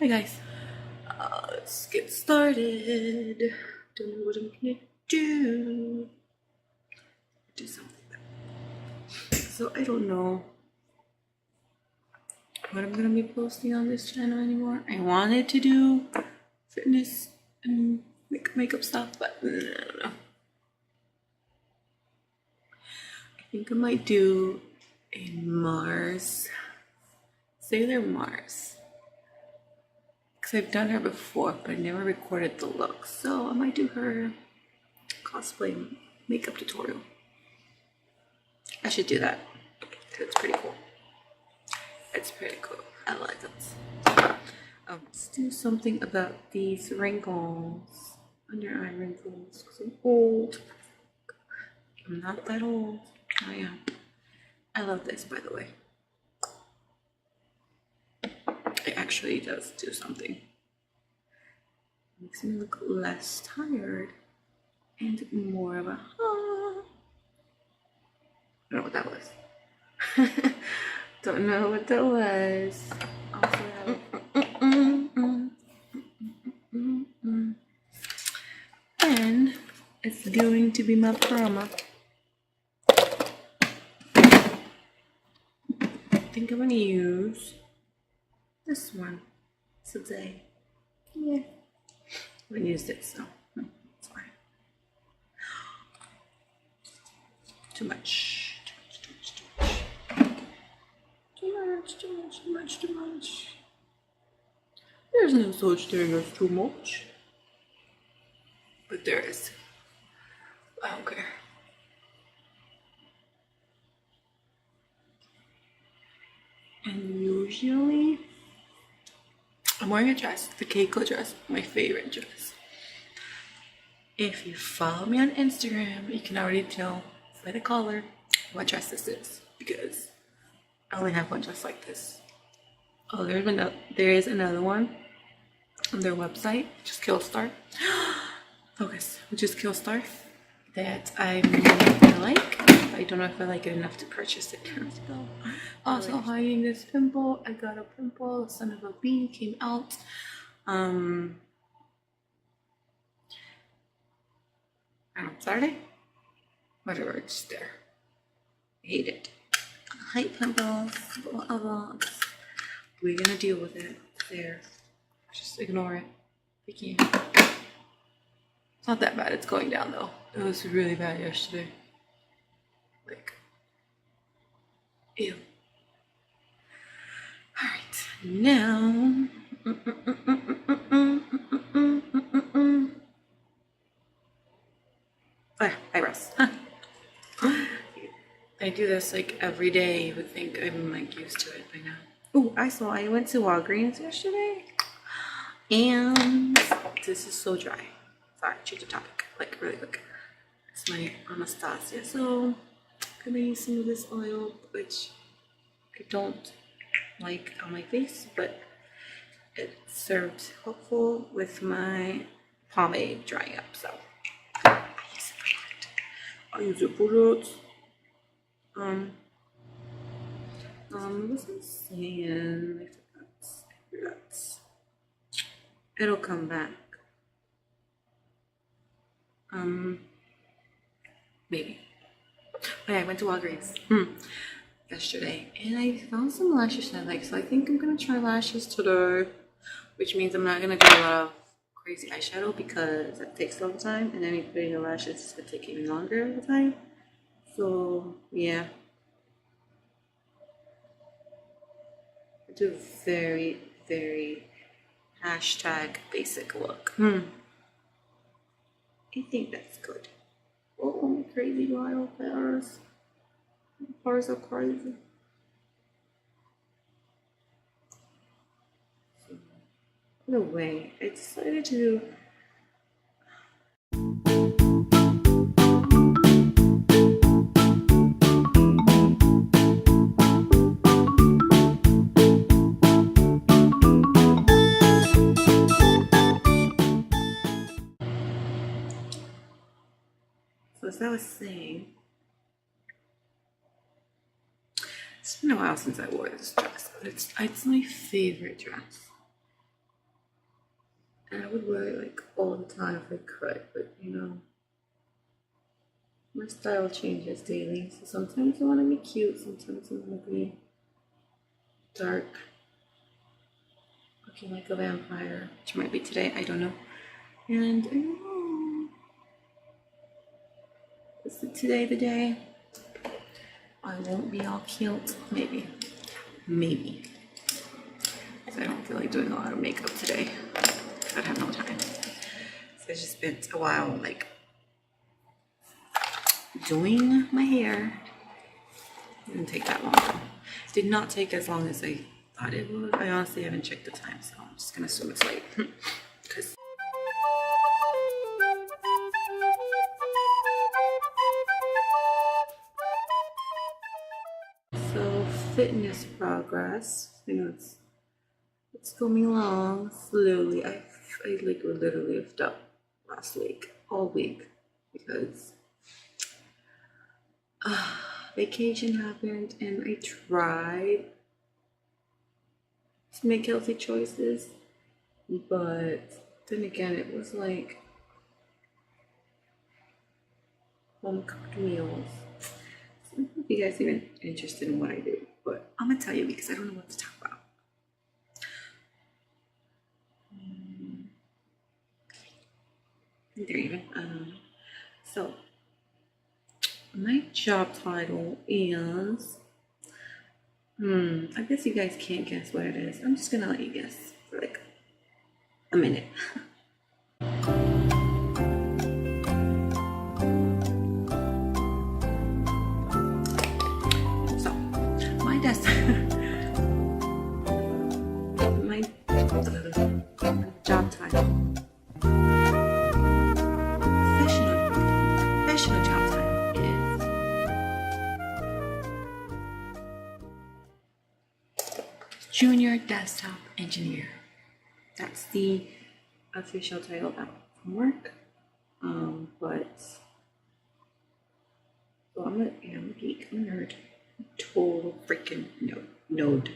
Hi guys, let's get started. Don't know what I'm gonna do. Do something. So I don't know what I'm gonna be posting on this channel anymore. I wanted to do fitness and makeup stuff, but I don't know. I think I might do a Sailor Mars. Because I've done her before, but I never recorded the look. So I might do her cosplay makeup tutorial. I should do that. It's pretty cool. It's pretty cool. I like it. Let's do something about these wrinkles. Under eye wrinkles. Because I'm old. I'm not that old. I am. I love this, by the way. It actually does do something. Makes me look less tired and more of a I don't know what that was. Don't know what that was. Also, and it's going to be my promo. I think I'm gonna use this one today. Yeah, I haven't used it, so it's fine. Too much. Too much. There's no such thing as too much. But there is. I don't care. And usually, I'm wearing a dress, the Keiko dress, my favorite dress. If you follow me on Instagram, you can already tell by the color what dress this is, because I only have one dress like this. Oh, there is another one on their website, which is Killstar. Focus, which is Killstar, that I really like. I don't know if I like it enough to purchase it. Also hiding this pimple. I got a pimple. Son of a bee came out. I don't know, Saturday? Whatever, it's there. I hate it. I hate pimples. We're gonna deal with it. There. Just ignore it. We can't. It's not that bad. It's going down though. It was really bad yesterday. Like, ew. Alright, now. Eyebrows. I do this like every day. You would think I'm like used to it by now. Oh, I went to Walgreens yesterday. And this is so dry. Sorry, change the topic. Like, really quick. It's my Anastasia. So, I'm gonna use some of this oil, which I don't like on my face, but it served helpful with my pomade drying up. So, I use it for it. What was I saying? I forgot. It'll come back. Maybe. Oh yeah, I went to Walgreens yesterday and I found some lashes I like, so I think I'm gonna try lashes today, which means I'm not gonna do a lot of crazy eyeshadow because it takes a long time, and then you put in your lashes, it's gonna take even longer of a time. So yeah, I do a very, very #basic look. I think that's good. Oh, my crazy wildflowers. Flowers are crazy. So, in a way, I decided to as I was saying, it's been a while since I wore this dress, but it's my favorite dress. And I would wear it like all the time if I could, but you know, my style changes daily. So sometimes I want to be cute, sometimes I want to be dark, looking like a vampire, which might be today, I don't know. And I don't know, is it today the day? I won't be all cute, maybe. Maybe. Because I don't feel like doing a lot of makeup today. I have no time. So I just spent a while like doing my hair. It didn't take that long though. It did not take as long as I thought it would. I honestly haven't checked the time, so I'm just gonna assume it's late. Because so fitness progress, you know, it's coming along slowly. I like literally lived up last week, all week, because vacation happened and I tried to make healthy choices, but then again, it was like home cooked meals. So I don't know if you guys are even interested in what I do, but I'm gonna tell you because I don't know what to talk about. There even. So my job title is. I guess you guys can't guess what it is. I'm just gonna let you guess for like a minute. So my desk, my job title, official job title is Junior Desktop Engineer. That's the official title out from work. But so I'm a geek, I'm a nerd, total freaking nerd.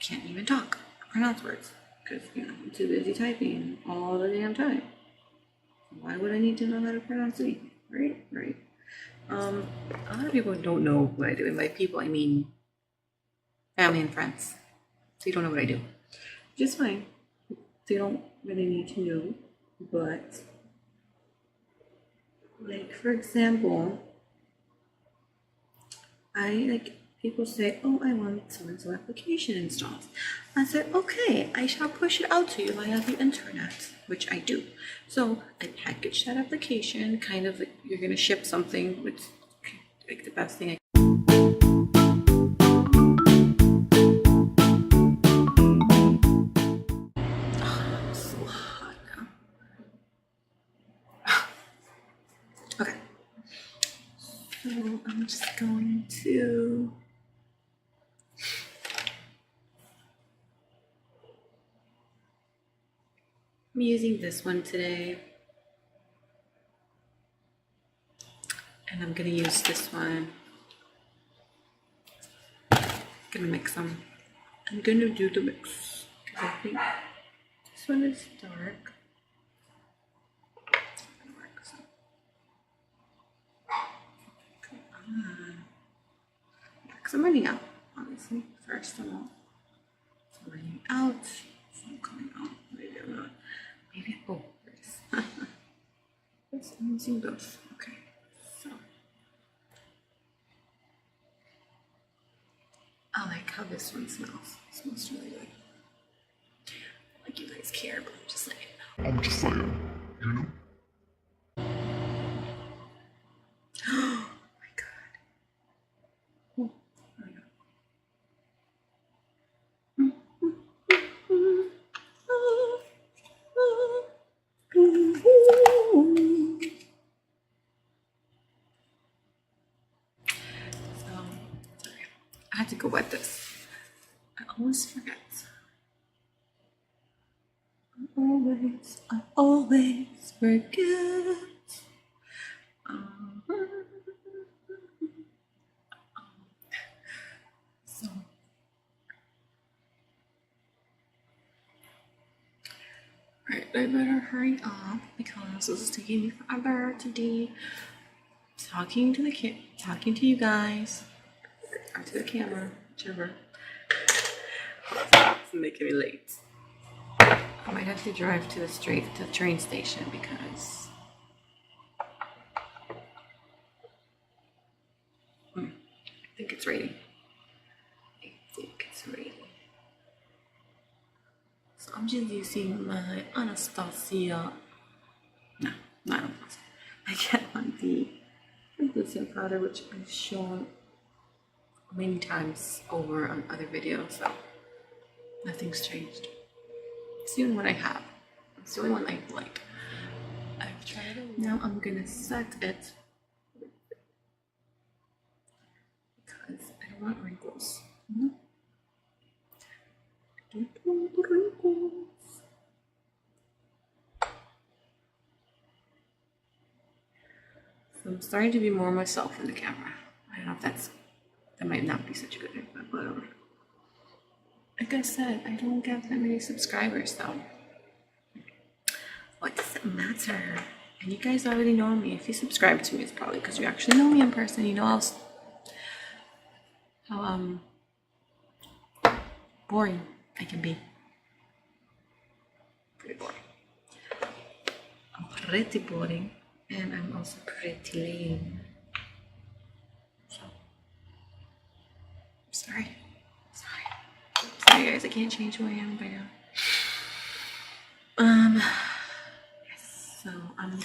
Can't even talk, pronounce words, because you know I'm too busy typing all the damn time. Why would I need to know how to pronounce anything? Right. A lot of people don't know what I do, and by people I mean family and friends. They don't know what I do, which is fine. They don't really need to know, but like for example, people say, oh, I want so-and-so application installed. I said, okay, I shall push it out to you via the internet, which I do. So I package that application, kind of like you're gonna ship something, which like the best thing I I'm so hot now. Okay. So I'm just going to I'm using this one today, and I'm gonna use this one. Gonna mix them. I'm gonna do the mix because I think this one is dark. Come on. Yeah, because I'm running out, obviously. First of all, I'm running out. It's not coming out. Maybe I'm not. Maybe. Oh, there it is. Yes, I'm using both. Okay. So I like how this one smells. It smells really good. Like you guys care, but I'm just saying. You know? Oh my god. Oh my god. So, sorry. I had to go wet this. I always forget. I always forget. So I better hurry up because this is taking me forever today. Talking to you guys, or to the camera, whichever. It's making me late. I might have to drive to the train station because I think it's raining. So I'm just using my Anastasia. No, not Anastasia. I get on the translucent powder, which I've shown many times over on other videos, so nothing's changed. It's the only one I have. It's the only one I like. I've tried it. Now I'm gonna set it because I don't want wrinkles. I don't want wrinkles. So I'm starting to be more myself in the camera. I don't know if that might not be such a good idea, but whatever. Like I said, I don't get that many subscribers though. What does it matter? And you guys already know me. If you subscribe to me, it's probably because you actually know me in person. You know how boring I can be. Pretty boring. I'm pretty boring, and I'm also pretty lame. So, sorry guys, I can't change who I am by now. Yes, so I'm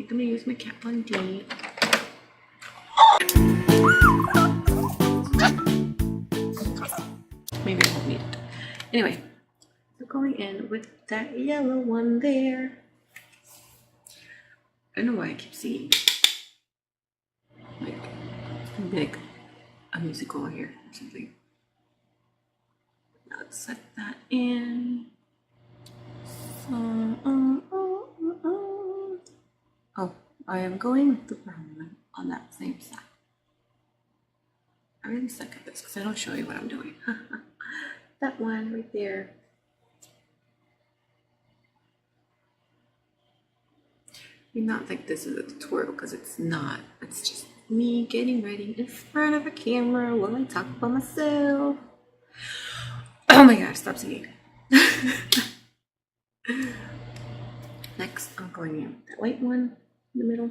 gonna use my Kat Von D. Maybe I won't need it. Anyway, so going in with that yellow one there. I don't know why I keep seeing like a musical here or something. Now let's set that in. So, oh, I am going with the brown one on that same side. I really suck at this because I don't show you what I'm doing. That one right there. You not think this is a tutorial because it's not. It's just me getting ready in front of a camera while I talk about myself. Oh my god, stop singing. Next, I'm going in with that white one in the middle.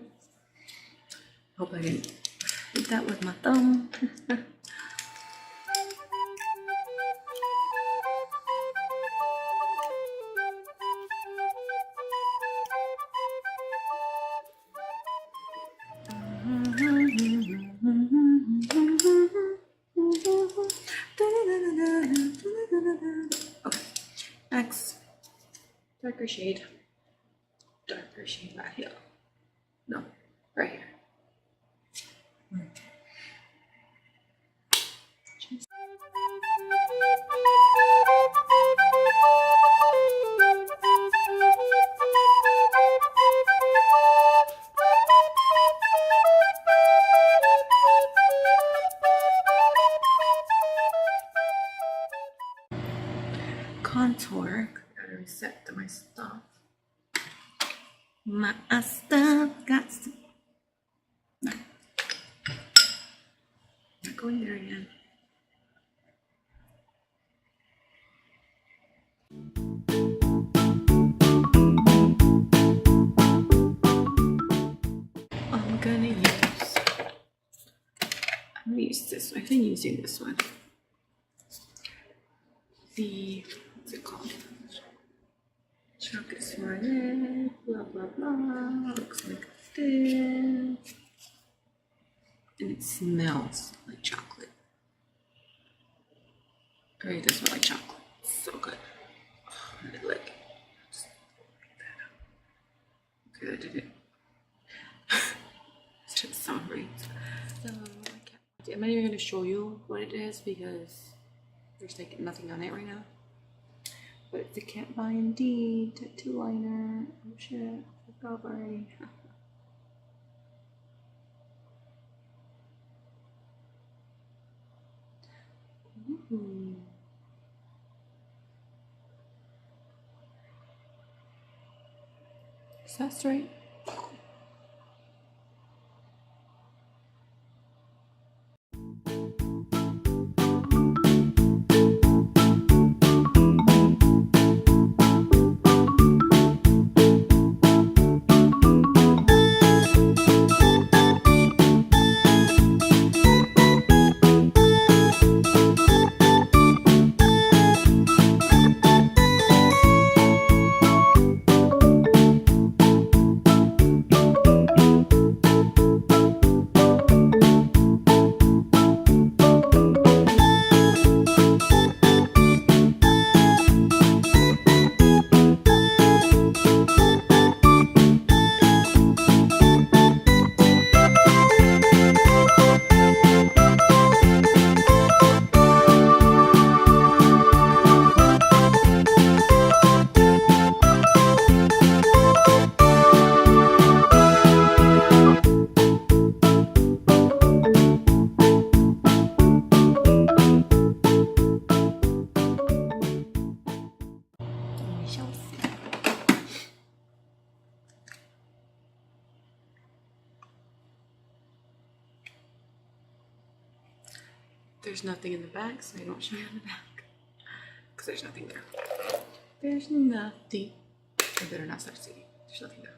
Hope I didn't hit that with my thumb. Okay, next, darker shade right here. No, right here. Contour. Gotta reset my stuff. My stuff got to. No. Not going there again. I'm gonna use this one. I've been using this one. What's it called? Chocolate Soleil, blah blah blah. Looks like this. And it smells like chocolate. It really does smell like chocolate. It's so good. Oh, I like it. Just like that. Okay, I did it. It just sound right. So, I'm not even going to show you what it is because there's like nothing on it right now. But it's a Kat Von D tattoo liner. Oh shit, I forgot already. Ooh. Is that straight? There's nothing in the back, so I don't show you in the back. Because there's nothing there. There's nothing. I better not start singing. There's nothing there.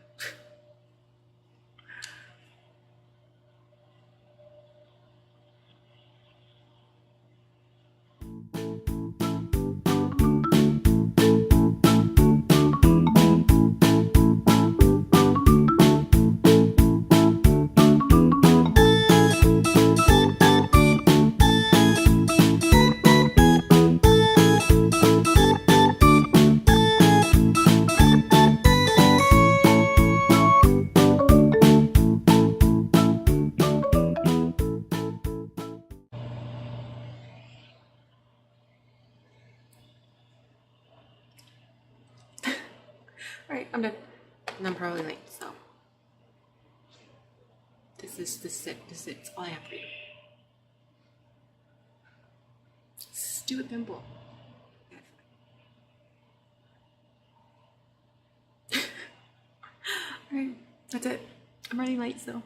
Alright, I'm done. And I'm probably late, so. This is it. This is it. That's all I have for you. Stupid pimple. Alright, that's it. I'm running late, so.